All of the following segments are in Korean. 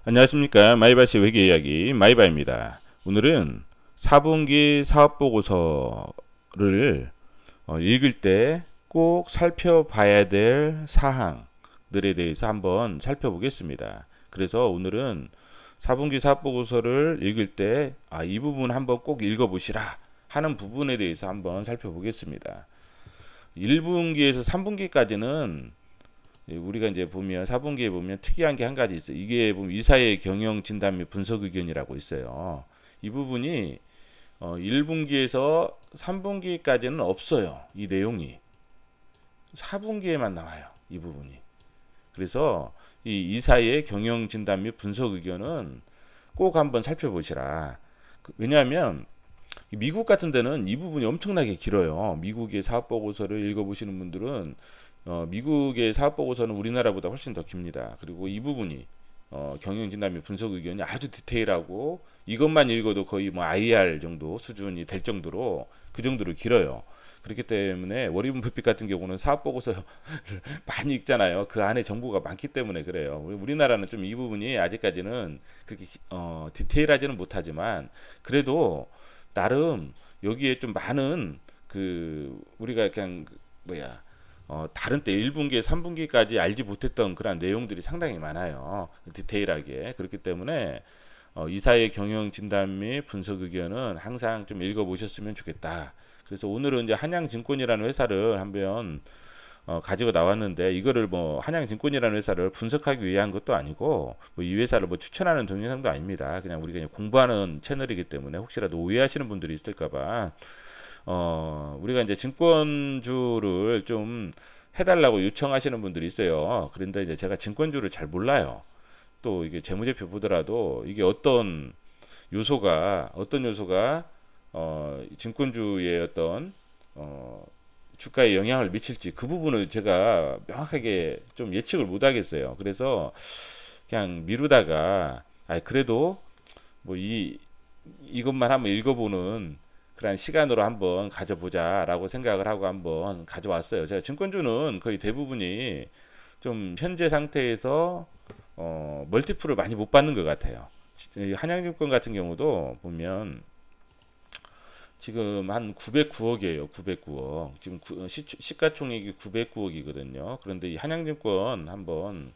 안녕하십니까. 마이바시 회계 이야기 마이바입니다. 오늘은 4분기 사업보고서를 읽을 때 꼭 살펴봐야 될 사항들에 대해서 한번 살펴보겠습니다. 그래서 오늘은 4분기 사업보고서를 읽을 때 이 부분 한번 꼭 읽어보시라 하는 부분에 대해서 한번 살펴보겠습니다. 1분기에서 3분기까지는 우리가 이제 보면 4분기에 보면 특이한 게 한 가지 있어요. 이게 보면 이사의 경영 진단 및 분석 의견이라고 있어요. 이 부분이 1분기에서 3분기까지는 없어요. 이 내용이 4분기에만 나와요. 이 부분이. 그래서 이 이사의 경영 진단 및 분석 의견은 꼭 한번 살펴보시라. 왜냐하면 미국 같은 데는 이 부분이 엄청나게 길어요. 미국의 사업 보고서를 읽어보시는 분들은 미국의 사업 보고서는 우리나라보다 훨씬 더 깁니다. 그리고 이 부분이 경영진단 및 분석 의견이 아주 디테일하고 이것만 읽어도 거의 뭐 IR 정도 수준이 될 정도로 그 정도로 길어요. 그렇기 때문에 워리븐 버핏 같은 경우는 사업 보고서를 많이 읽잖아요. 그 안에 정보가 많기 때문에 그래요. 우리나라는 좀 이 부분이 아직까지는 그렇게 디테일하지는 못하지만 그래도 나름 여기에 좀 많은 그 우리가 그냥 다른 때 1분기, 3분기까지 알지 못했던 그런 내용들이 상당히 많아요. 디테일하게. 그렇기 때문에 이사의 경영 진단 및 분석 의견은 항상 좀 읽어보셨으면 좋겠다. 그래서 오늘은 이제 한양증권이라는 회사를 한번 가지고 나왔는데 이거를 뭐 한양증권이라는 회사를 분석하기 위한 것도 아니고 뭐 이 회사를 뭐 추천하는 동영상도 아닙니다. 그냥 우리가 그냥 공부하는 채널이기 때문에 혹시라도 오해하시는 분들이 있을까봐 우리가 이제 증권주를 좀 해달라고 요청하시는 분들이 있어요. 그런데 이제 제가 증권주를 잘 몰라요. 또 이게 재무제표 보더라도 이게 어떤 요소가 증권주의 어떤 주가에 영향을 미칠지 그 부분을 제가 명확하게 좀 예측을 못 하겠어요. 그래서 그냥 미루다가 그래도 뭐 이것만 한번 읽어보는 그런 시간으로 한번 가져보자라고 생각을 하고 한번 가져왔어요. 제가 증권주는 거의 대부분이 좀 현재 상태에서 멀티플을 많이 못 받는 것 같아요. 한양증권 같은 경우도 보면 지금 한 909억이에요. 909억. 지금 시가총액이 909억이거든요. 그런데 이 한양증권 한번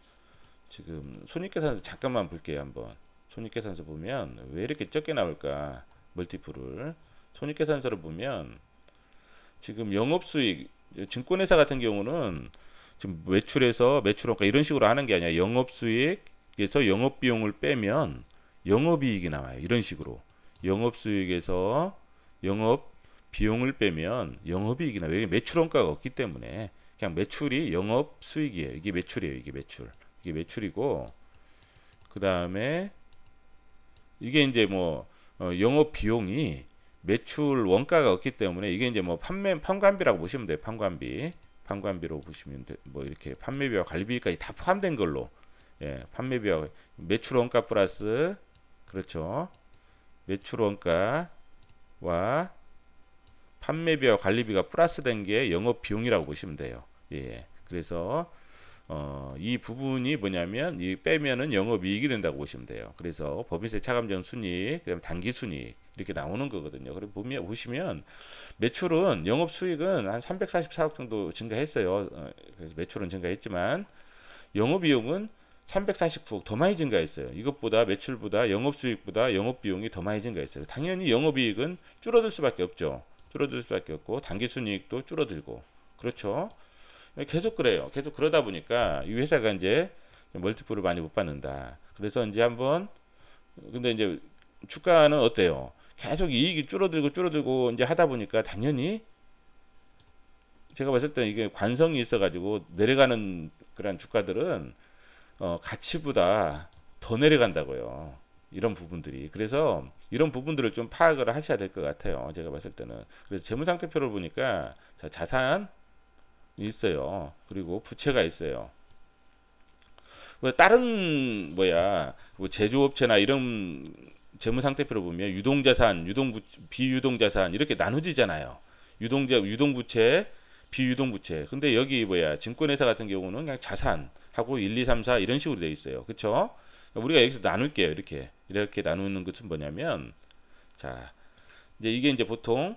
지금 손익계산서 잠깐만 볼게요. 한번 손익계산서 보면 왜 이렇게 적게 나올까? 멀티플을 손익계산서를 보면 지금 영업수익 증권회사 같은 경우는 지금 매출원가 이런 식으로 하는 게 아니라 영업수익에서 영업비용을 빼면 영업이익이 나와요. 이런 식으로 영업수익에서 영업비용을 빼면 영업이익이 나와요. 여기 매출원가가 없기 때문에 그냥 매출이 영업수익이에요. 이게 매출이에요. 이게 매출이고 그 다음에 이게 이제 뭐 영업비용이 매출 원가가 없기 때문에 이게 이제 뭐 판관비라고 보시면 돼요. 판관비로 보시면 뭐 이렇게 판매비와 관리비까지 다 포함된 걸로 판매비와 매출 원가 플러스 그렇죠. 매출 원가와 판매비와 관리비가 플러스된 게 영업 비용이라고 보시면 돼요. 그래서 이 부분이 뭐냐면 이 빼면은 영업이익이 된다고 보시면 돼요. 그래서 법인세 차감전 순이익, 그다음 당기 순이익 이렇게 나오는 거거든요. 그리고 보시면 매출은 영업 수익은 한 344억 정도 증가했어요. 그래서 매출은 증가했지만 영업 비용은 349억 더 많이 증가했어요. 이것보다 매출보다 영업 수익보다 영업 비용이 더 많이 증가했어요. 당연히 영업 이익은 줄어들 수밖에 없죠. 줄어들 수밖에 없고 당기 순이익도 줄어들고 그렇죠. 계속 그래요. 계속 그러다 보니까 이 회사가 이제 멀티플을 많이 못 받는다. 그래서 이제 한번 근데 이제 주가는 어때요? 계속 이익이 줄어들고 이제 하다 보니까 당연히 제가 봤을 때 이게 관성이 있어가지고 내려가는 그런 주가들은 가치보다 더 내려간다고요. 이런 부분들이. 그래서 이런 부분들을 좀 파악을 하셔야 될 것 같아요. 제가 봤을 때는. 그래서 재무상태표를 보니까 자산이 있어요. 그리고 부채가 있어요. 다른 뭐 제조업체나 이런 재무상태표를 보면 유동자산, 비유동자산 이렇게 나누지잖아요. 유동부채, 비유동부채. 근데 여기 증권회사 같은 경우는 그냥 자산하고 1, 2, 3, 4 이런 식으로 돼 있어요. 그렇죠? 우리가 여기서 나눌게요. 이렇게 나누는 것은 뭐냐면, 자, 이제 이게 이제 보통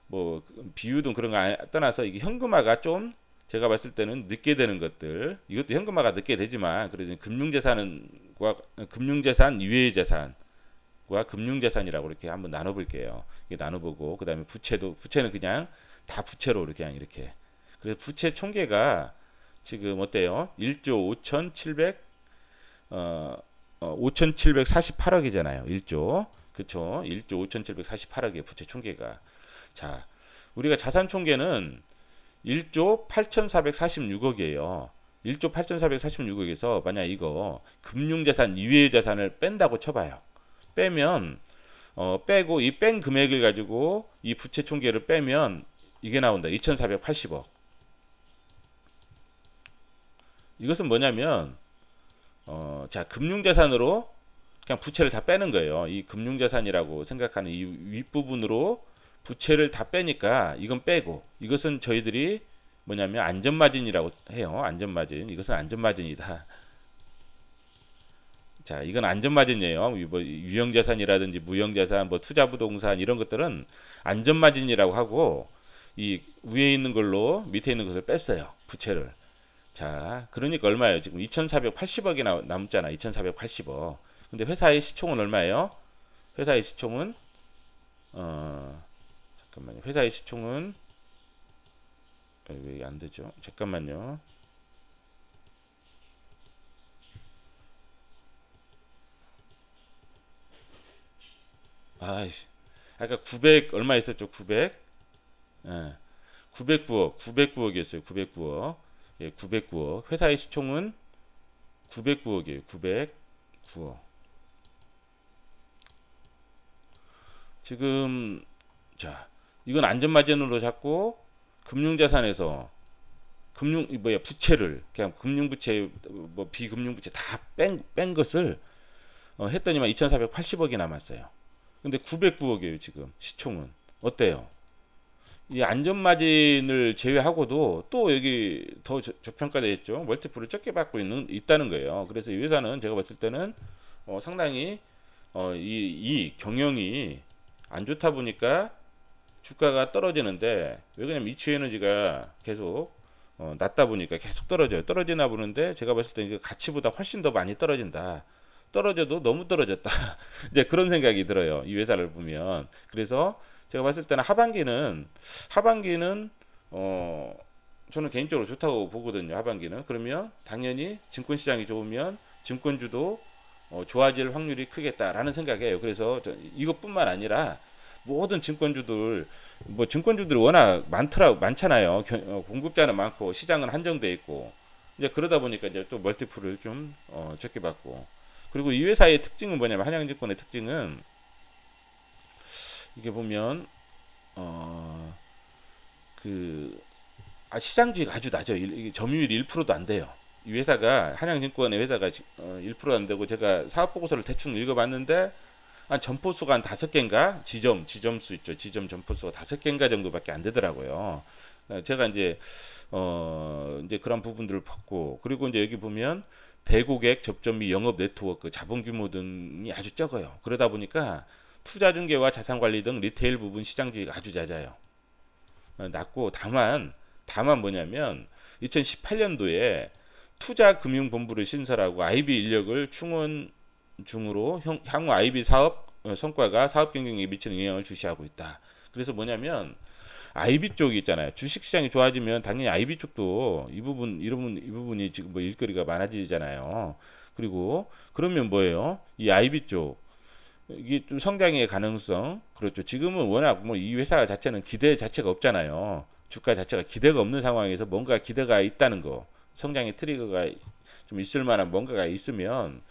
뭐 비유든 그런 거 떠나서 이게 현금화가 좀 제가 봤을 때는 늦게 되는 것들, 이것도 현금화가 늦게 되지만 그래도 금융재산과 금융재산 이외의 재산과 금융재산이라고 이렇게 한번 나눠볼게요. 이게 나눠보고 그다음에 부채는 그냥 다 부채로 그냥 이렇게. 그래서 부채 총계가 지금 어때요? 1조 5,700 5,748억이잖아요. 1조. 그쵸? 1조 5,748억의 부채 총계가. 자, 우리가 자산 총계는 1조 8,446억이에요. 1조 8,446억에서 만약 이거 금융자산 이외의 자산을 뺀다고 쳐봐요. 빼면 빼고 이 뺀 금액을 가지고 이 부채 총계를 빼면 이게 나온다. 2,480억. 이것은 뭐냐면 자, 금융자산으로 그냥 부채를 다 빼는 거예요. 이 금융자산이라고 생각하는 이 윗부분으로 부채를 다 빼니까 이건 빼고, 이것은 저희들이 뭐냐면 안전마진이라고 해요. 안전마진. 이것은 안전마진이다. 자, 이건 안전마진이에요. 뭐 유형자산이라든지 무형자산, 뭐 투자부동산 이런 것들은 안전마진이라고 하고, 이 위에 있는 걸로 밑에 있는 것을 뺐어요. 부채를. 자, 그러니까 얼마예요? 지금 2,480억이 남잖아. 2,480억. 근데 회사의 시총은 얼마예요? 회사의 시총은 잠깐만요. 회사의 시총은 왜 안 되죠? 잠깐만요. 아이씨. 아까 900 얼마 있었죠? 900. 예. 909억. 909억이었어요. 909억. 예, 909억. 회사의 시총은 909억이에요. 909억. 지금 자, 이건 안전마진으로 잡고 금융자산에서 부채를 그냥 금융부채 뭐 비금융부채 다 뺀 것을 했더니만 2,480억이 남았어요. 근데 909억이에요. 지금 시총은 어때요? 이 안전마진을 제외하고도 또 여기 더 저평가되어 있죠. 멀티플을 적게 받고 있다는 거예요. 그래서 이 회사는 제가 봤을 때는 상당히 이 경영이 안 좋다 보니까 주가가 떨어지는데, 왜 그러냐면 이츠에너지가 계속 낮다 보니까 계속 떨어져요. 떨어지나 보는데 제가 봤을 때 이게 가치보다 훨씬 더 많이 떨어진다. 떨어져도 너무 떨어졌다. 이제 그런 생각이 들어요. 이 회사를 보면. 그래서 제가 봤을 때는 하반기는 저는 개인적으로 좋다고 보거든요. 하반기는. 그러면 당연히 증권시장이 좋으면 증권주도 좋아질 확률이 크겠다라는 생각이에요. 그래서 이것뿐만 아니라 모든 증권주들, 뭐 증권주들이 워낙 많잖아요. 공급자는 많고 시장은 한정돼 있고, 이제 그러다 보니까 이제 또 멀티플을 좀 적게 받고. 그리고 이 회사의 특징은 뭐냐면, 한양증권의 특징은 이게 보면 그 시장주의가 아주 낮아요. 점유율 1%도 안 돼요. 이 회사가, 한양증권의 회사가 1%도 안 되고, 제가 사업보고서를 대충 읽어봤는데 한 점포수가 한 5개인가, 지점수 있죠. 지점 점포수가 5개인가 정도밖에 안 되더라고요. 제가 이제 그런 부분들을 봤고, 그리고 이제 여기 보면 대고객 접점 및 영업 네트워크, 자본 규모 등이 아주 적어요. 그러다 보니까 투자 중개와 자산 관리 등 리테일 부분 시장주의가 아주 잦아요. 낮고, 다만 뭐냐면 2018년도에 투자금융본부를 신설하고 IB 인력을 충원 중으로 향후 IB 사업 성과가 사업 경영에 미치는 영향을 주시하고 있다. 그래서 뭐냐면 IB 쪽이 있잖아요. 주식시장이 좋아지면 당연히 IB 쪽도 이 부분이 지금 뭐 일거리가 많아지잖아요. 그리고 그러면 뭐예요? 이 IB 쪽 이게 좀 성장의 가능성, 그렇죠. 지금은 워낙 뭐 이 회사 자체는 기대 자체가 없잖아요. 주가 자체가 기대가 없는 상황에서 뭔가 기대가 있다는 거, 성장의 트리거가 좀 있을 만한 뭔가가 있으면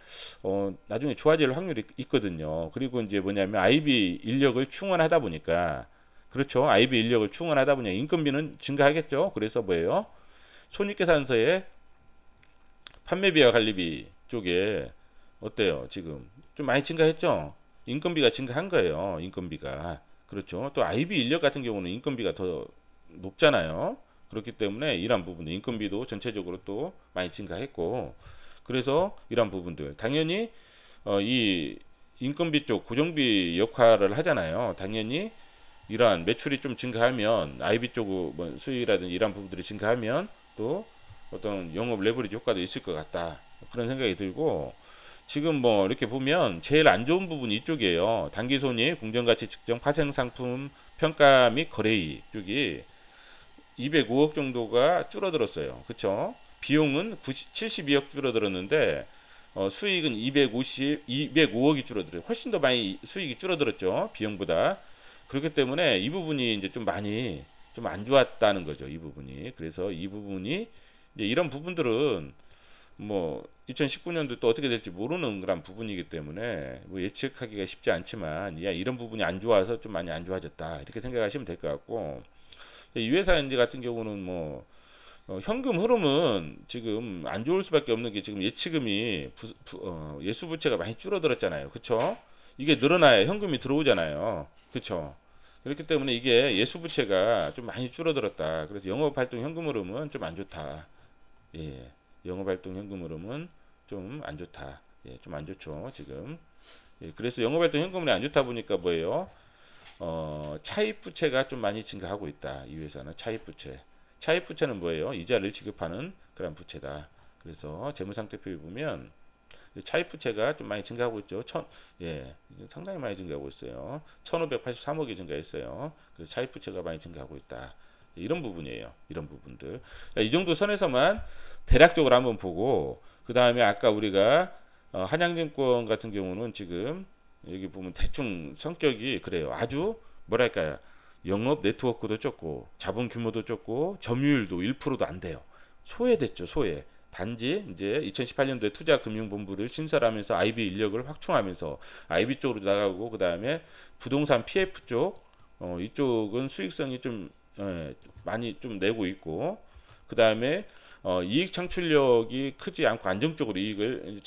나중에 좋아질 확률이 있거든요. 그리고 이제 뭐냐면 IB 인력을 충원하다 보니까, 그렇죠. IB 인력을 충원하다 보니 인건비는 증가하겠죠. 그래서 뭐예요? 손익계산서에 판매비와 관리비 쪽에 어때요? 지금 좀 많이 증가했죠. 인건비가 증가한 거예요. 인건비가. 그렇죠. 또 IB 인력 같은 경우는 인건비가 더 높잖아요. 그렇기 때문에 이러한 부분들, 인건비도 전체적으로 또 많이 증가했고, 그래서 이러한 부분들 당연히 이 인건비 쪽 고정비 역할을 하잖아요. 당연히 이러한 매출이 좀 증가하면 IB 쪽 뭐 수익이라든지 이러한 부분들이 증가하면 또 어떤 영업 레버리지 효과도 있을 것 같다. 그런 생각이 들고 지금 뭐 이렇게 보면 제일 안 좋은 부분이 이쪽이에요. 단기손익, 공정가치 측정, 파생상품 평가 및 거래이익 쪽이 205억 정도가 줄어들었어요. 그쵸? 비용은 72억 줄어들었는데 수익은 205억이 줄어들어요. 훨씬 더 많이 수익이 줄어들었죠. 비용보다. 그렇기 때문에 이 부분이 이제 좀 많이 좀 안 좋았다는 거죠. 이 부분이. 그래서 이 부분이 이제 이런 부분들은 뭐 2019년도 또 어떻게 될지 모르는 그런 부분이기 때문에 뭐 예측하기가 쉽지 않지만 야, 이런 부분이 안 좋아서 좀 많이 안 좋아졌다. 이렇게 생각하시면 될 것 같고 이 회사 이제 같은 경우는 뭐 현금 흐름은 지금 안 좋을 수밖에 없는 게 지금 예치금이 예수부채가 많이 줄어들었잖아요. 그쵸? 이게 늘어나야 현금이 들어오잖아요. 그쵸? 그렇기 때문에 이게 예수부채가 좀 많이 줄어들었다. 그래서 영업활동 현금 흐름은 좀 안 좋다. 예, 영업활동 현금 흐름은 좀 안 좋다. 예, 좀 안 좋죠. 지금. 예, 그래서 영업활동 현금 흐름이 안 좋다 보니까 뭐예요? 차입부채가 좀 많이 증가하고 있다. 이 회사는 차입부채. 차입부채는 뭐예요? 이자를 지급하는 그런 부채다. 그래서 재무상태표에 보면 차입부채가 좀 많이 증가하고 있죠. 예, 상당히 많이 증가하고 있어요. 1583억이 증가했어요. 그래서 차입부채가 많이 증가하고 있다. 이런 부분이에요. 이런 부분들. 이 정도 선에서만 대략적으로 한번 보고 그 다음에 아까 우리가 한양증권 같은 경우는 지금 여기 보면 대충 성격이 그래요. 아주 뭐랄까요. 영업 네트워크도 적고 자본 규모도 적고 점유율도 1%도 안 돼요. 소외됐죠. 소외. 단지 이제 2018년도에 투자금융본부를 신설하면서 IB 인력을 확충하면서 IB 쪽으로 나가고 그 다음에 부동산 PF 쪽 이쪽은 수익성이 좀 많이 좀 내고 있고 그 다음에 이익 창출력이 크지 않고 안정적으로 이익을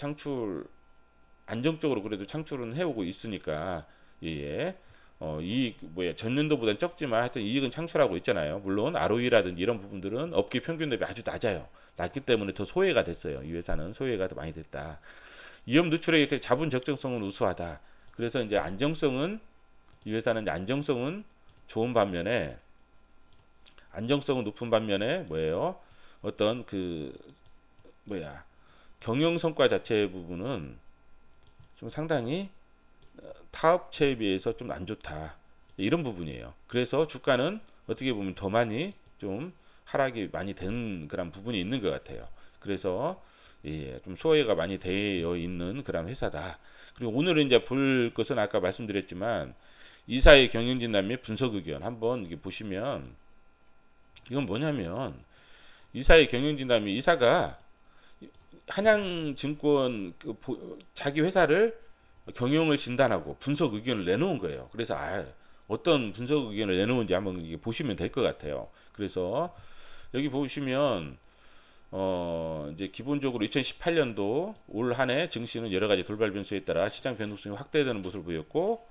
안정적으로 그래도 창출은 해오고 있으니까 예. 이익 뭐야 전년도보다는 적지만 하여튼 이익은 창출하고 있잖아요. 물론 ROE라든지 이런 부분들은 업계 평균 대비 아주 낮아요. 낮기 때문에 더 소외가 됐어요. 이 회사는 소외가 더 많이 됐다. 위험 누출액의 자본 적정성은 우수하다. 그래서 이제 안정성은 이 회사는 이제 안정성은 좋은 반면에 안정성은 높은 반면에 뭐예요? 어떤 그 뭐야 경영 성과 자체 부분은 좀 상당히 타업체에 비해서 좀 안 좋다. 이런 부분이에요. 그래서 주가는 어떻게 보면 더 많이 좀 하락이 많이 된 그런 부분이 있는 것 같아요. 그래서 예, 좀 소외가 많이 되어 있는 그런 회사다. 그리고 오늘은 이제 볼 것은 아까 말씀드렸지만 이사의 경영진단 및 분석 의견 한번 이게 보시면 이건 뭐냐면 이사의 경영진단 및 이사가 한양증권 자기 회사를 경영을 진단하고 분석 의견을 내놓은 거예요. 그래서 어떤 분석 의견을 내놓은지 한번 보시면 될 것 같아요. 그래서 여기 보시면 이제 기본적으로 2018년도 올 한 해 증시는 여러 가지 돌발 변수에 따라 시장 변동성이 확대되는 모습을 보였고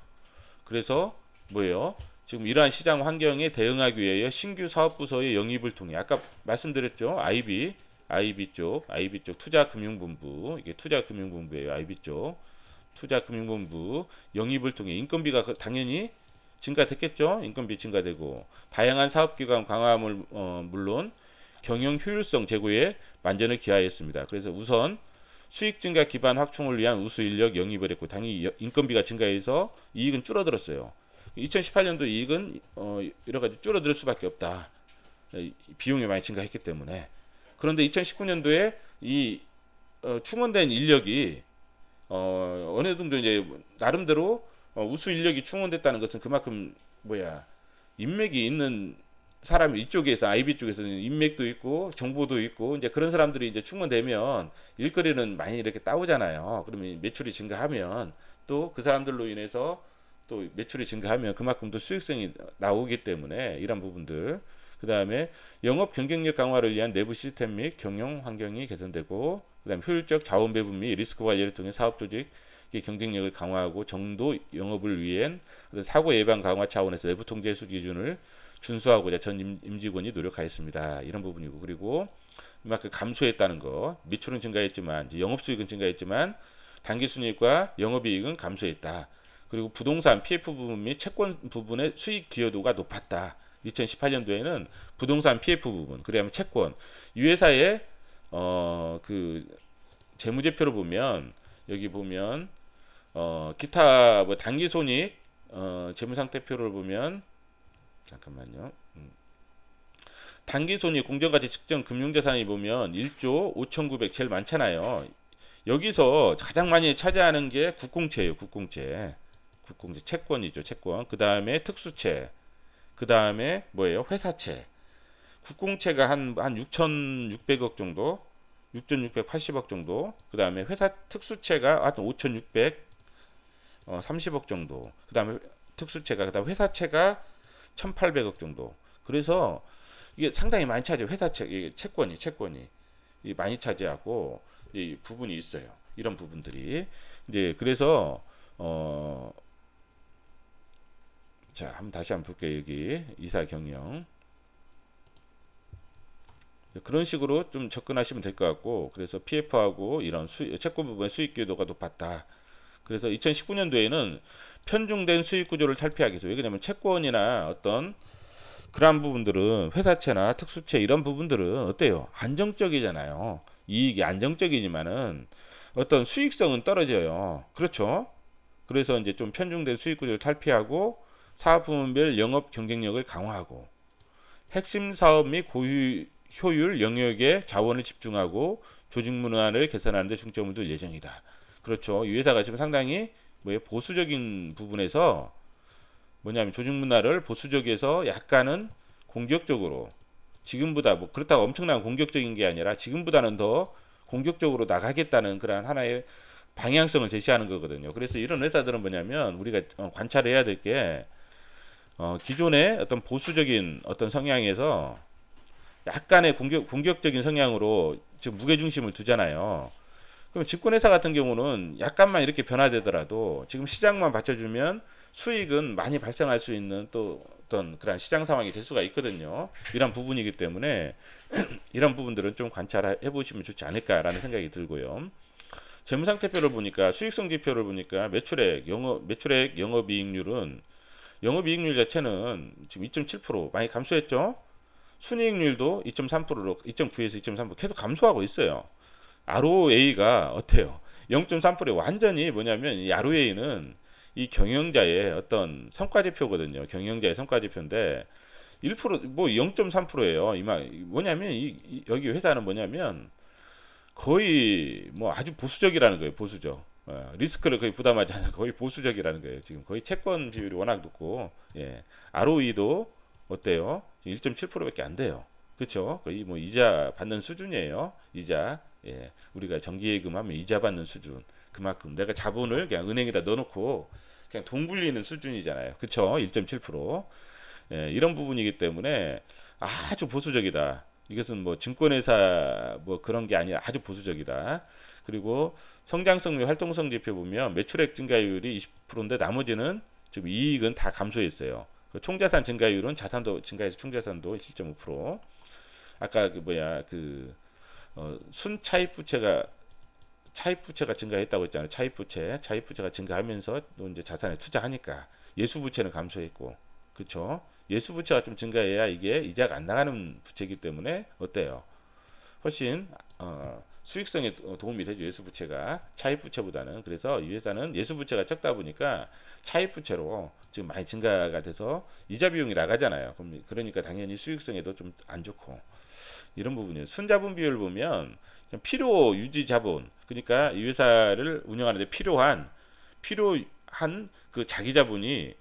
그래서 뭐예요? 지금 이러한 시장 환경에 대응하기 위해 신규 사업 부서의 영입을 통해 아까 말씀드렸죠. IB 쪽 투자금융본부 이게 투자금융본부예요. IB 쪽 투자금융본부 영입을 통해 인건비가 당연히 증가됐겠죠. 인건비 증가되고 다양한 사업기관 강화함을 물론 경영 효율성 제고에 만전을 기하였습니다. 그래서 우선 수익 증가 기반 확충을 위한 우수 인력 영입을 했고 당연히 인건비가 증가해서 이익은 줄어들었어요. 2018년도 이익은 여러 가지 줄어들 수밖에 없다. 비용이 많이 증가했기 때문에. 그런데 2019년도에 이 충원된 인력이 어느 정도 이제 나름대로 우수 인력이 충원됐다는 것은 그만큼 인맥이 있는 사람이 이쪽에서 IB 쪽에서는 인맥도 있고 정보도 있고 이제 그런 사람들이 이제 충원되면 일거리는 많이 이렇게 따오잖아요. 그러면 매출이 증가하면 또 그 사람들로 인해서 또 매출이 증가하면 그만큼 더 수익성이 나오기 때문에 이런 부분들 그 다음에 영업 경쟁력 강화를 위한 내부 시스템 및 경영 환경이 개선되고 그 다음에 효율적 자원 배분 및 리스크 관리를 통해 사업 조직 경쟁력을 강화하고 정도 영업을 위한 사고 예방 강화 차원에서 내부 통제 수 기준을 준수하고자 전 임직원이 노력하였습니다. 이런 부분이고 그리고 이만큼 감소했다는 거 매출은 증가했지만 영업 수익은 증가했지만 당기순이익과 영업이익은 감소했다. 그리고 부동산 PF 부분 및 채권 부분의 수익 기여도가 높았다. 2018년도에는 부동산 PF 부분, 그다음에 채권, 이 회사의 그 재무제표를 보면 여기 보면 기타 뭐 당기손익 재무상태표를 보면 잠깐만요. 당기손익 공정가치 측정 금융자산이 보면 1조 5,900 제일 많잖아요. 여기서 가장 많이 차지하는 게 국공채예요. 국공채 채권이죠. 채권. 그 다음에 특수채. 그 다음에 뭐예요? 회사채. 국공채가 한 6,600억 정도, 6,680억 정도. 그 다음에 회사 특수채가 한 5,630억 정도. 그 다음에 특수채가, 그 다음에 회사채가 1,800억 정도. 그래서 이게 상당히 많이 차지해요. 회사채, 이게 채권이 많이 차지하고 이 부분이 있어요. 이런 부분들이 이제 그래서 자, 다시 한번 볼게요. 여기 이사 경영 그런 식으로 좀 접근하시면 될 것 같고, 그래서 PF하고 이런 채권 부분의 수익 기여도가 높았다. 그래서 2019년도에는 편중된 수익 구조를 탈피하기 위해서, 왜냐하면 채권이나 어떤 그런 부분들은 회사채나 특수채 이런 부분들은 어때요? 안정적이잖아요. 이익이 안정적이지만은 어떤 수익성은 떨어져요. 그렇죠? 그래서 이제 좀 편중된 수익 구조를 탈피하고 사업 부문별 영업 경쟁력을 강화하고 핵심 사업 및 고효율 영역에 자원을 집중하고 조직 문화를 개선하는 데 중점을 둘 예정이다. 그렇죠. 이 회사가 지금 상당히 보수적인 부분에서 뭐냐면 조직 문화를 보수적에서 약간은 공격적으로, 지금보다 뭐 그렇다고 엄청난 공격적인 게 아니라 지금보다는 더 공격적으로 나가겠다는 그런 하나의 방향성을 제시하는 거거든요. 그래서 이런 회사들은 뭐냐면 우리가 관찰해야 될 게 기존의 어떤 보수적인 어떤 성향에서 약간의 공격적인 성향으로 지금 무게중심을 두잖아요. 그럼 증권회사 같은 경우는 약간만 이렇게 변화되더라도 지금 시장만 받쳐주면 수익은 많이 발생할 수 있는 또 어떤 그런 시장 상황이 될 수가 있거든요. 이런 부분이기 때문에 이런 부분들은 좀 관찰해 보시면 좋지 않을까라는 생각이 들고요. 재무상태표를 보니까 수익성 지표를 보니까 매출액, 영업이익률은 영업이익률 자체는 지금 2.7% 많이 감소했죠. 순이익률도 2.3%로 2.9에서 2.3% 계속 감소하고 있어요. ROA가 어때요? 0.3%에 완전히 뭐냐면 이 ROA는 이 경영자의 어떤 성과지표거든요. 경영자의 성과지표인데 1%뭐 0.3%예요. 뭐냐면 여기 회사는 뭐냐면 거의 뭐 아주 보수적이라는 거예요. 보수적. 리스크를 거의 부담하지 않아 거의 보수적이라는 거예요. 지금 거의 채권 비율이 워낙 높고, 예. ROE도 어때요? 1.7%밖에 안 돼요. 그렇죠? 거의 뭐 이자 받는 수준이에요. 이자. 예. 우리가 정기예금 하면 이자 받는 수준. 그만큼 내가 자본을 그냥 은행에다 넣어놓고 그냥 돈 굴리는 수준이잖아요. 그렇죠? 1.7%. 예, 이런 부분이기 때문에 아주 보수적이다. 이것은 뭐 증권회사 뭐 그런 게 아니라 아주 보수적이다. 그리고 성장성 및 활동성 지표 보면 매출액 증가율이 20%인데 나머지는 지금 이익은 다 감소했어요. 그 총자산 증가율은 자산도 증가해서 총자산도 7.5%. 아까 순차입 부채가 증가했다고 했잖아요. 차입 부채가 증가하면서 또 이제 자산에 투자하니까 예수 부채는 감소했고, 그렇죠? 예수 부채가 좀 증가해야 이게 이자가 안 나가는 부채이기 때문에 어때요? 훨씬 수익성에 도움이 되죠. 예수 부채가 차입 부채보다는. 그래서 이 회사는 예수 부채가 적다 보니까 차입 부채로 지금 많이 증가가 돼서 이자 비용이 나가잖아요. 그러니까 당연히 수익성에도 좀 안 좋고, 이런 부분이에요. 순자본 비율을 보면 필요 유지 자본, 그러니까 이 회사를 운영하는데 필요한 그 자기 자본이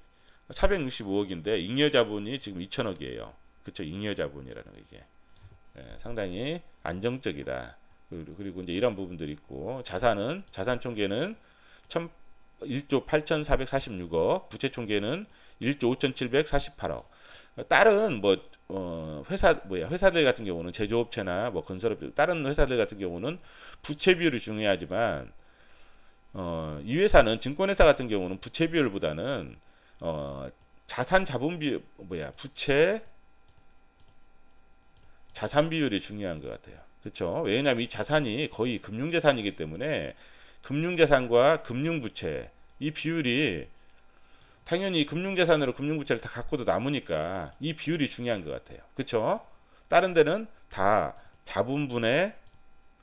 465억인데 잉여 자본이 지금 2천억이에요. 그렇죠? 잉여 자본이라는 거 이게. 상당히 안정적이다. 그리고 이제 이런 부분들이 있고, 자산 총계는 1조 8,446억, 부채 총계는 1조 5,748억. 다른 회사들 같은 경우는 제조업체나 뭐 건설업, 다른 회사들 같은 경우는 부채 비율이 중요하지만 이 회사는 증권회사 같은 경우는 부채 비율보다는 자산 자본 비 부채 자산 비율이 중요한 것 같아요. 그렇죠? 왜냐하면 이 자산이 거의 금융자산이기 때문에 금융자산과 금융부채 이 비율이 당연히 금융자산으로 금융부채를 다 갖고도 남으니까 이 비율이 중요한 것 같아요. 그쵸? 다른 데는 다 자본분의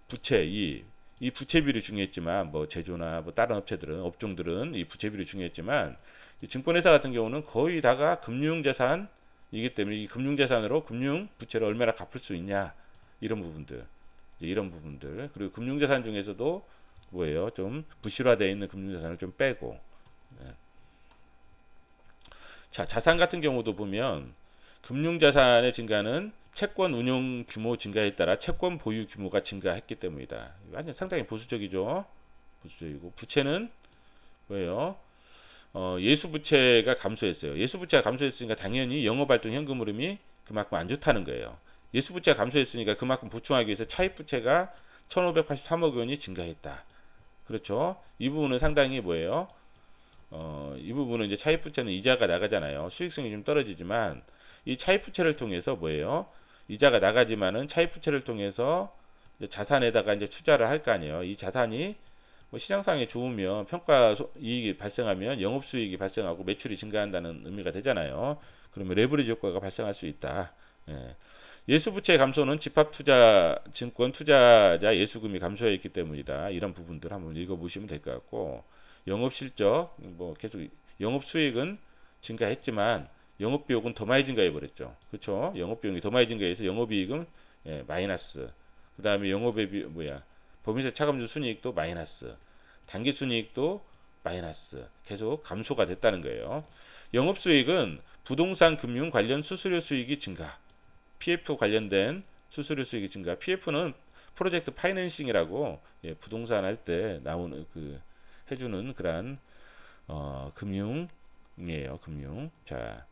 부채 이 부채 비율이 중요했지만 뭐 제조나 뭐 다른 업체들은 업종들은 이 부채 비율이 중요했지만 이 증권회사 같은 경우는 거의 다가 금융자산이기 때문에 이 금융자산으로 금융부채를 얼마나 갚을 수 있냐 이런 부분들 이런 부분들 그리고 금융자산 중에서도 뭐예요? 좀 부실화되어 있는 금융자산을 좀 빼고 예. 자 자산 같은 경우도 보면 금융자산의 증가는 채권 운용 규모 증가에 따라 채권 보유 규모가 증가했기 때문이다. 완전 상당히 보수적이죠. 보수적이고 부채는 뭐예요? 예수부채가 감소했어요. 예수부채가 감소했으니까 당연히 영업활동 현금 흐름이 그만큼 안 좋다는 거예요. 예수부채가 감소했으니까 그만큼 보충하기 위해서 차입부채가 1583억 원이 증가했다. 그렇죠? 이 부분은 상당히 뭐예요? 이 부분은 이제 차입부채는 이자가 나가잖아요. 수익성이 좀 떨어지지만 이 차입부채를 통해서 뭐예요? 이자가 나가지만은 차입부채를 통해서 이제 자산에다가 이제 투자를 할 거 아니에요. 이 자산이 뭐 시장상에 좋으면 평가 이익이 발생하면 영업수익이 발생하고 매출이 증가한다는 의미가 되잖아요. 그러면 레버리지 효과가 발생할 수 있다. 예. 예수부채 감소는 집합투자 증권 투자자 예수금이 감소했기 때문이다. 이런 부분들 한번 읽어보시면 될 것 같고 영업실적 뭐 계속 영업수익은 증가했지만 영업비용은 더 많이 증가해 버렸죠. 그렇죠? 영업비용이 더 많이 증가해서 영업이익은 예, 마이너스. 그 다음에 영업의 법인세 차감주 순이익도 마이너스. 당기순이익도 마이너스. 계속 감소가 됐다는 거예요. 영업수익은 부동산 금융 관련 수수료 수익이 증가. PF 관련된 수수료 수익이 증가. PF는 프로젝트 파이낸싱이라고 예, 부동산 할 때 나오는 그 해주는 그런 금융이에요. 금융. 자,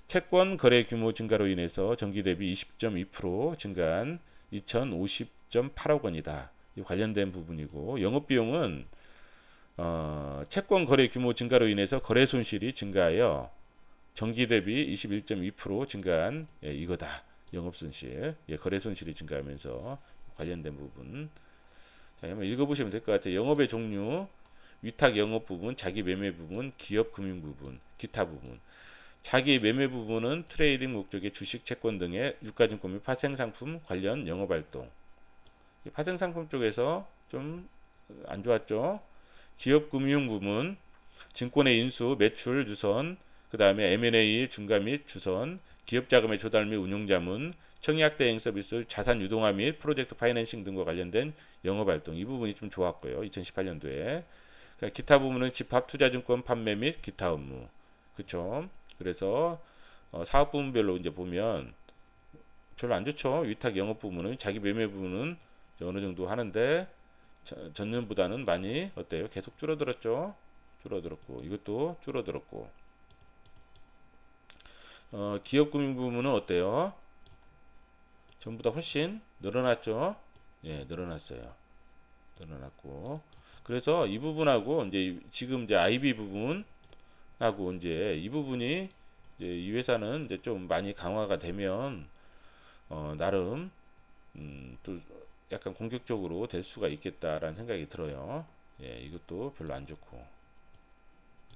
채권 거래 규모 증가로 인해서 전기 대비 20.2% 증가한 2050.8억 원이다. 이 관련된 부분이고 영업비용은 채권 거래 규모 증가로 인해서 거래 손실이 증가하여 전기 대비 21.2% 증가한 예, 이거다. 영업 손실, 예, 거래 손실이 증가하면서 관련된 부분. 자, 한번 읽어보시면 될 것 같아요. 영업의 종류, 위탁 영업 부분, 자기 매매 부분, 기업 금융 부분, 기타 부분. 자기 매매 부분은 트레이딩 목적의 주식, 채권 등의 유가증권 및 파생상품 관련 영업활동. 파생상품 쪽에서 좀 안 좋았죠. 기업 금융 부분, 증권의 인수, 매출, 주선, 그 다음에 M&A 중과 및 주선, 기업 자금의 조달 및 운용자문, 청약 대행 서비스, 자산 유동화 및 프로젝트 파이낸싱 등과 관련된 영업활동. 이 부분이 좀 좋았고요. 2018년도에. 기타 부분은 집합투자증권 판매 및 기타 업무. 그쵸? 그래서 사업 부문별로 이제 보면 별로 안 좋죠. 위탁 영업 부문은 자기 매매 부분은 어느 정도 하는데 전년보다는 많이 어때요? 계속 줄어들었죠. 줄어들었고 이것도 줄어들었고 기업 금융 부문은 어때요? 전보다 훨씬 늘어났죠. 예, 늘어났어요. 늘어났고 그래서 이 부분하고 이제 지금 이제 IB 부분하고 이제 이 부분이 이제 이 회사는 이제 좀 많이 강화가 되면 나름 또 약간 공격적으로 될 수가 있겠다라는 생각이 들어요. 예, 이것도 별로 안 좋고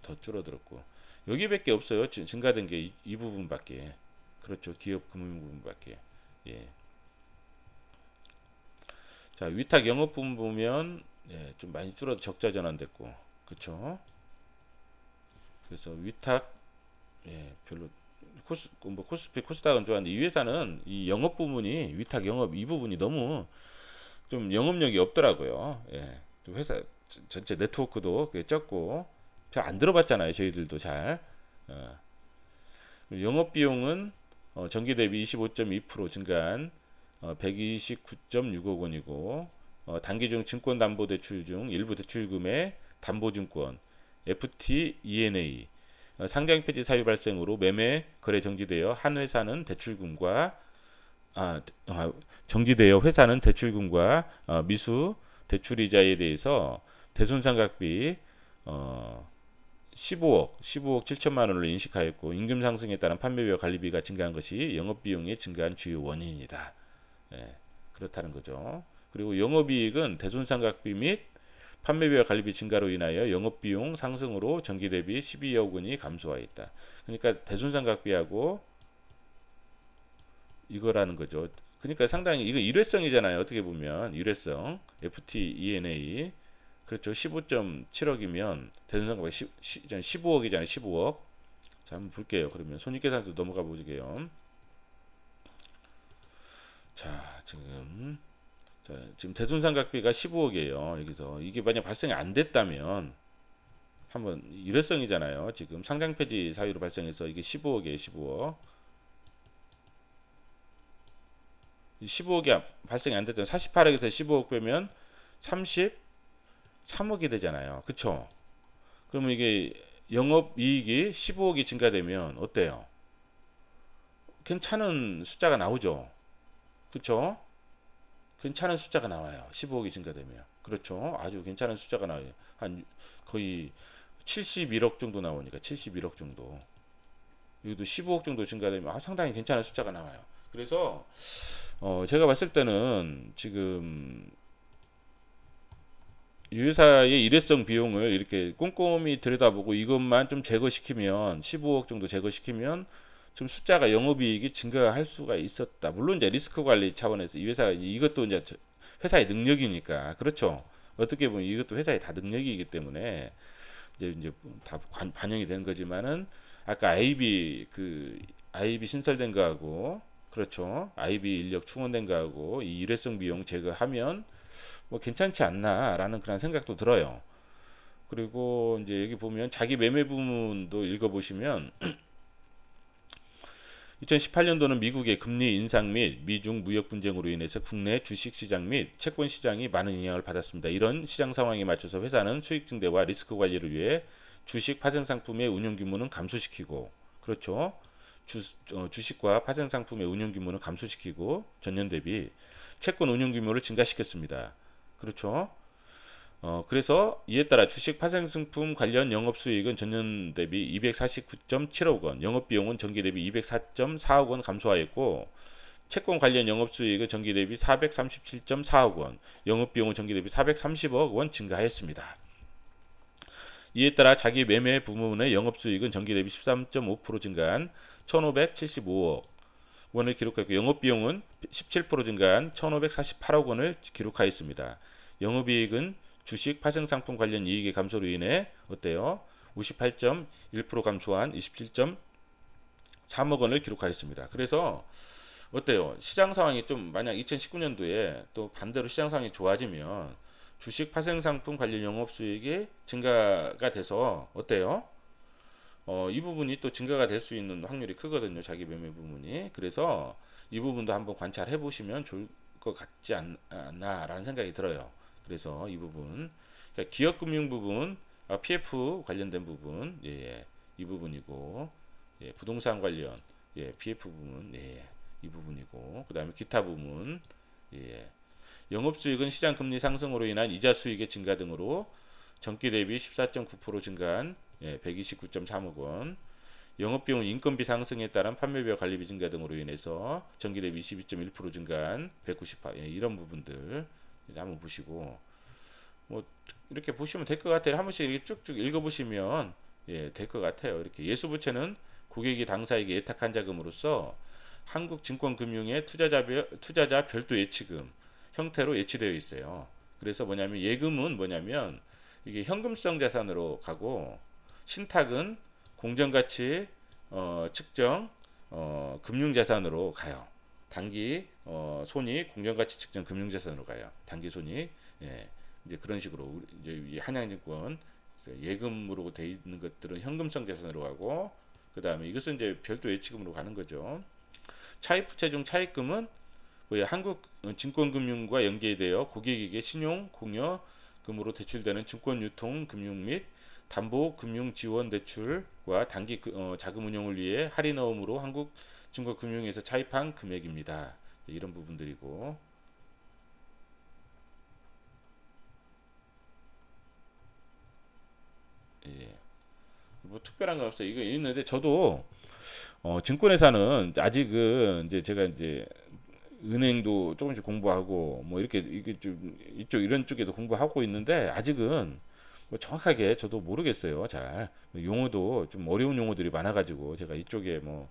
더 줄어들었고 여기밖에 없어요. 증가된 게 이 부분밖에. 그렇죠. 기업 금융 부분밖에. 예. 자, 위탁 영업 부분 보면 예, 좀 많이 줄어 적자 전환됐고. 그렇죠. 그래서 위탁 예, 별로 코스피 코스닥은 좋았는데 이 회사는 이 영업 부분이 위탁 영업 이 부분이 너무 좀 영업력이 없더라고요. 예. 또 회사 전체 네트워크도 적고 잘 안 들어봤잖아요. 저희들도 잘. 영업 비용은 전기 대비 25.2% 증가한 129.6억 원이고 단기 중 증권담보대출 중 일부 대출금의 담보증권 FT ENA 상장 폐지 사유 발생으로 매매 거래 정지되어 한 회사는 대출금과 정지되어 회사는 대출금과 미수 대출이자에 대해서 대손상각비 15억 7천만 원을 인식하였고 임금 상승에 따른 판매비와 관리비가 증가한 것이 영업비용이 증가한 주요 원인이다. 예, 그렇다는 거죠. 그리고 영업이익은 대손상각비 및 판매비와 관리비 증가로 인하여 영업비용 상승으로 전기 대비 12억 원이 감소하였다. 그러니까 대손상각비하고 이거라는 거죠. 그러니까 상당히 이거 일회성이잖아요. 어떻게 보면 일회성 FT-ENA 그렇죠. 15.7억이면 대손상각비 15억이잖아요. 15억. 자, 한번 볼게요. 그러면 손익계산서 넘어가 보게요. 자, 지금 대손상각비가 15억이에요. 여기서 이게 만약 발생이 안 됐다면 한번 일회성이잖아요. 지금 상장폐지 사유로 발생해서 이게 15억이에요. 15억. 15억이 발생이 안 됐던 48억에서 15억 빼면 33억이 되잖아요. 그쵸? 그러면 이게 영업이익이 15억이 증가되면 어때요? 괜찮은 숫자가 나오죠. 그쵸? 괜찮은 숫자가 나와요. 15억이 증가되면. 그렇죠. 아주 괜찮은 숫자가 나와요. 한 거의 71억 정도 나오니까 71억 정도. 여기도 15억 정도 증가되면 상당히 괜찮은 숫자가 나와요. 그래서 제가 봤을 때는 지금 이 회사의 일회성 비용을 이렇게 꼼꼼히 들여다보고 이것만 좀 제거시키면 15억 정도 제거시키면 좀 숫자가 영업이익이 증가할 수가 있었다. 물론 이제 리스크 관리 차원에서 이 회사 이것도 이제 회사의 능력이니까 그렇죠. 어떻게 보면 이것도 회사의 다 능력이기 때문에 이제 다 반영이 되는 거지만은 아까 IB 신설된 거하고 그렇죠. IB 인력 충원된 거하고 이 일회성 비용 제거하면 뭐 괜찮지 않나라는 그런 생각도 들어요. 그리고 이제 여기 보면 자기 매매 부문도 읽어보시면 2018년도는 미국의 금리 인상 및 미중 무역 분쟁으로 인해서 국내 주식 시장 및 채권 시장이 많은 영향을 받았습니다. 이런 시장 상황에 맞춰서 회사는 수익 증대와 리스크 관리를 위해 주식 파생 상품의 운용 규모는 감소시키고 그렇죠. 주식과 파생 상품의 운용 규모는 감소시키고 전년 대비 채권 운용 규모를 증가시켰습니다. 그렇죠. 그래서 이에 따라 주식 파생 상품 관련 영업 수익은 전년 대비 249.7억 원, 영업 비용은 전기 대비 204.4억 원 감소하였고 채권 관련 영업 수익은 전기 대비 437.4억 원, 영업 비용은 전기 대비 430억 원 증가하였습니다. 이에 따라 자기 매매 부문의 영업 수익은 전기 대비 13.5% 증가한 1,575억 원을 기록했고 영업 비용은 17% 증가한 1,548억 원을 기록하였습니다. 영업이익은 주식 파생상품 관련 이익의 감소로 인해 어때요? 58.1% 감소한 27.3억 원을 기록하였습니다. 그래서 어때요? 시장 상황이 좀 만약 2019년도에 또 반대로 시장 상황이 좋아지면 주식 파생상품 관련 영업수익이 증가가 돼서 어때요? 이 부분이 또 증가가 될 수 있는 확률이 크거든요. 자기 매매 부분이. 그래서 이 부분도 한번 관찰해 보시면 좋을 것 같지 않나라는 생각이 들어요. 그래서 이 부분 그러니까 기업금융 부분 PF 관련된 부분 이 부분이고 부동산 관련 PF 부분 이 부분이고 그 다음에 기타 부분 영업수익은 시장금리 상승으로 인한 이자 수익의 증가 등으로 전기 대비 14.9% 증가한 129.3억 원 영업비용 인건비 상승에 따른 판매비와 관리비 증가 등으로 인해서 전기 대비 22.1% 증가한 198 이런 부분들 한번 보시고 뭐 이렇게 보시면 될 것 같아요. 한 번씩 이렇게 쭉쭉 읽어보시면 될 것 같아요. 이렇게 예수부채는 고객이 당사에게 예탁한 자금으로서 한국증권금융의 투자자 별도 예치금 형태로 예치되어 있어요. 그래서 뭐냐면 예금은 뭐냐면 이게 현금성 자산으로 가고 신탁은 공정가치 측정 금융자산으로 가요. 단기 손익 공정가치 측정 금융자산으로 가요. 단기 손익 이제 그런 식으로 이제 한양증권 예금으로 돼 있는 것들은 현금성 자산으로 가고 그 다음에 이것은 이제 별도 예치금으로 가는 거죠. 차입부채 중 차입금은 한국증권금융과 연계되어 고객에게 신용 공여금으로 대출되는 증권유통금융 및 담보금융지원대출과 단기 자금 운용을 위해 할인어음으로 한국증권금융에서 차입한 금액입니다. 이런 부분들이고 뭐 특별한 건 없어요. 이거 있는데 저도 증권회사는 아직은 이제 제가 이제 은행도 조금씩 공부하고 뭐 이렇게 이게 좀 이쪽 이런 쪽에도 공부하고 있는데 아직은 뭐 정확하게 저도 모르겠어요. 잘 용어도 좀 어려운 용어들이 많아가지고 제가 이쪽에 뭐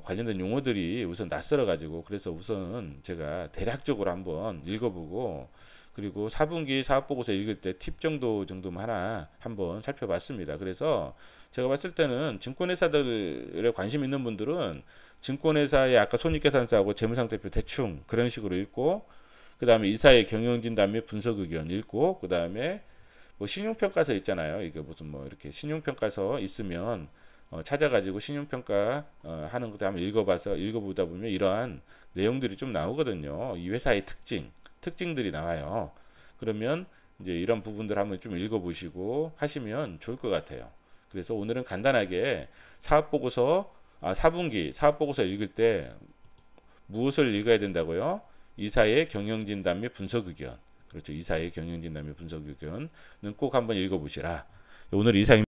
관련된 용어들이 우선 낯설어 가지고 그래서 우선 제가 대략적으로 한번 읽어보고 그리고 4분기 사업보고서 읽을 때 팁 정도만 하나 한번 살펴봤습니다. 그래서 제가 봤을 때는 증권회사들에 관심 있는 분들은 증권회사의 아까 손익계산서하고 재무상태표 대충 그런 식으로 읽고 그 다음에 이사의 경영진단 및 분석 의견 읽고 그 다음에 뭐 신용평가서 있잖아요. 이게 무슨 뭐 이렇게 신용평가서 있으면 찾아가지고 신용평가 하는 것도 한번 읽어보다 보면 이러한 내용들이 좀 나오거든요. 이 회사의 특징들이 나와요. 그러면 이제 이런 부분들 한번 좀 읽어보시고 하시면 좋을 것 같아요. 그래서 오늘은 간단하게 사업보고서 4분기 사업보고서 읽을 때 무엇을 읽어야 된다고요? 이사의 경영진단 및 분석 의견. 그렇죠. 이사의 경영진단 및 분석 의견은 꼭 한번 읽어보시라. 오늘 이상